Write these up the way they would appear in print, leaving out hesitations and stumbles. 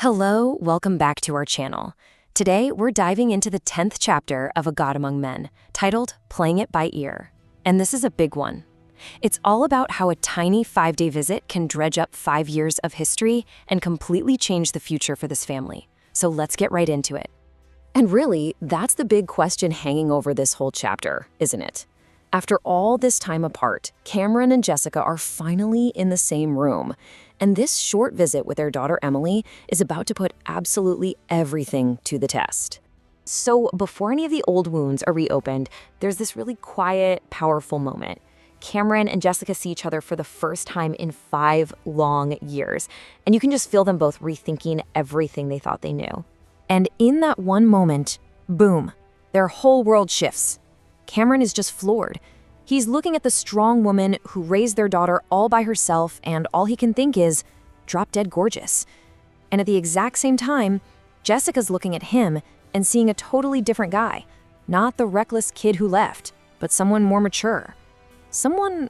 Hello, welcome back to our channel. Today, we're diving into the 10th chapter of A God Among Men, titled Playing It by Ear. And this is a big one. It's all about how a tiny 5-day visit can dredge up 5 years of history and completely change the future for this family. So let's get right into it. And really, that's the big question hanging over this whole chapter, isn't it? After all this time apart, Cameron and Jessica are finally in the same room. And this short visit with their daughter Emily is about to put absolutely everything to the test. So before any of the old wounds are reopened, there's this really quiet, powerful moment. Cameron and Jessica see each other for the first time in 5 long years. And you can just feel them both rethinking everything they thought they knew. And in that one moment, boom, their whole world shifts. Cameron is just floored. He's looking at the strong woman who raised their daughter all by herself, and all he can think is, drop dead gorgeous. And at the exact same time, Jessica's looking at him and seeing a totally different guy. Not the reckless kid who left, but someone more mature. Someone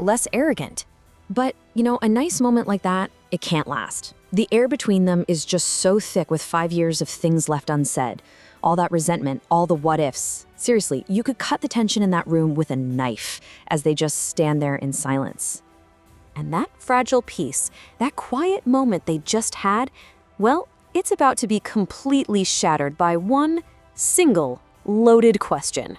less arrogant. But, a nice moment like that, it can't last. The air between them is just so thick with 5 years of things left unsaid. All that resentment, all the what-ifs. Seriously, you could cut the tension in that room with a knife as they just stand there in silence. And that fragile peace, that quiet moment they just had, well, it's about to be completely shattered by one single loaded question.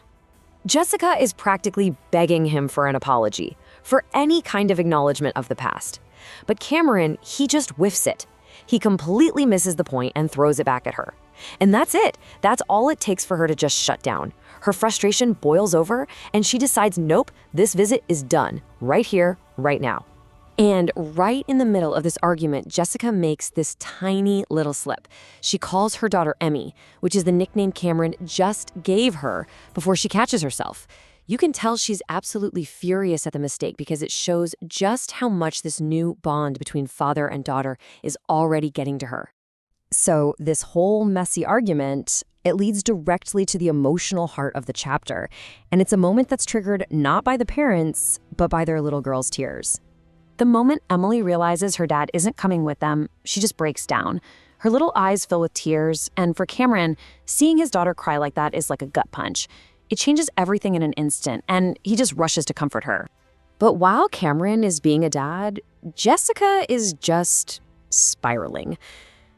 Jessica is practically begging him for an apology, for any kind of acknowledgement of the past. But Cameron, he just whiffs it. He completely misses the point and throws it back at her. And that's it. That's all it takes for her to just shut down. Her frustration boils over, and she decides, nope, this visit is done, right here, right now. And right in the middle of this argument, Jessica makes this tiny little slip. She calls her daughter Emmy, which is the nickname Cameron just gave her before she catches herself. You can tell she's absolutely furious at the mistake because it shows just how much this new bond between father and daughter is already getting to her. So this whole messy argument, it leads directly to the emotional heart of the chapter. And it's a moment that's triggered not by the parents, but by their little girl's tears. The moment Emily realizes her dad isn't coming with them, she just breaks down. Her little eyes fill with tears, and for Cameron, seeing his daughter cry like that is like a gut punch. It changes everything in an instant, and he just rushes to comfort her. But while Cameron is being a dad, Jessica is just spiraling.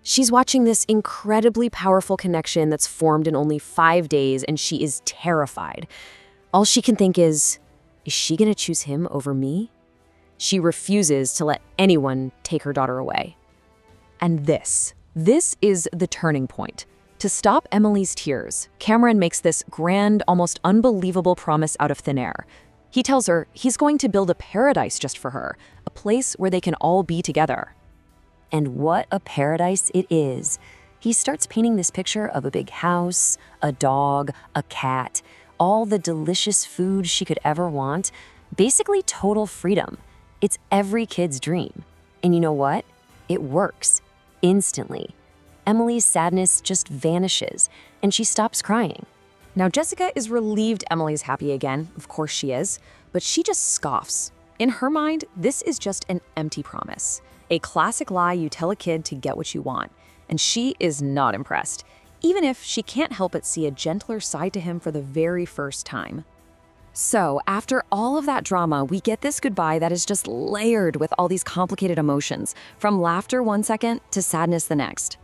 She's watching this incredibly powerful connection that's formed in only 5 days, and she is terrified. All she can think is she going to choose him over me? She refuses to let anyone take her daughter away. And this is the turning point. To stop Emily's tears, Cameron makes this grand, almost unbelievable promise out of thin air. He tells her he's going to build a paradise just for her, a place where they can all be together. And what a paradise it is. He starts painting this picture of a big house, a dog, a cat, all the delicious food she could ever want, basically total freedom. It's every kid's dream. And you know what? It works. Instantly. Emily's sadness just vanishes, and she stops crying. Now, Jessica is relieved Emily's happy again. Of course she is. But she just scoffs. In her mind, this is just an empty promise. A classic lie you tell a kid to get what you want. And she is not impressed, even if she can't help but see a gentler side to him for the very first time. So, after all of that drama, we get this goodbye that is just layered with all these complicated emotions, from laughter one second to sadness the next.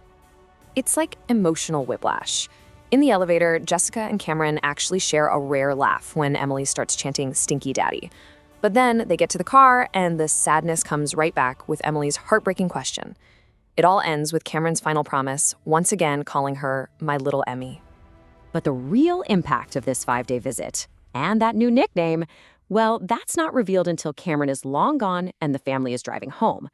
It's like emotional whiplash. In the elevator, Jessica and Cameron actually share a rare laugh when Emily starts chanting "Stinky Daddy." But then they get to the car, and the sadness comes right back with Emily's heartbreaking question. It all ends with Cameron's final promise, once again calling her "my little Emmy." But the real impact of this 5-day visit, and that new nickname, well, that's not revealed until Cameron is long gone and the family is driving home.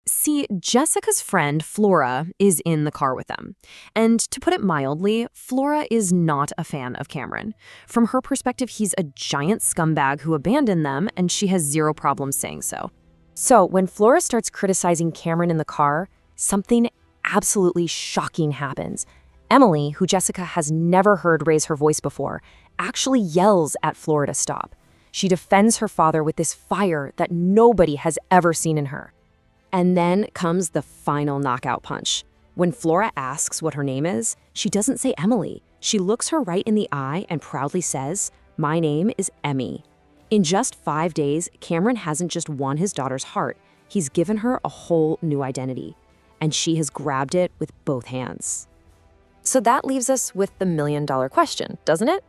See, Jessica's friend, Flora, is in the car with them. And to put it mildly, Flora is not a fan of Cameron. From her perspective, he's a giant scumbag who abandoned them, and she has zero problem saying so. So when Flora starts criticizing Cameron in the car, something absolutely shocking happens. Emily, who Jessica has never heard raise her voice before, actually yells at Flora to stop. She defends her father with this fire that nobody has ever seen in her. And then comes the final knockout punch. When Flora asks what her name is, she doesn't say Emily. She looks her right in the eye and proudly says, "My name is Emmy." In just 5 days, Cameron hasn't just won his daughter's heart, he's given her a whole new identity. And she has grabbed it with both hands. So that leaves us with the million-dollar question, doesn't it?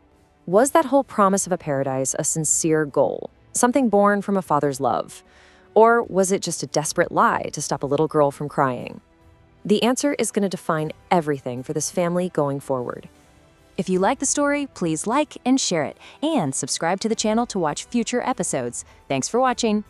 Was that whole promise of a paradise a sincere goal, something born from a father's love? Or was it just a desperate lie to stop a little girl from crying? The answer is going to define everything for this family going forward. If you like the story, please like and share it, and subscribe to the channel to watch future episodes. Thanks for watching.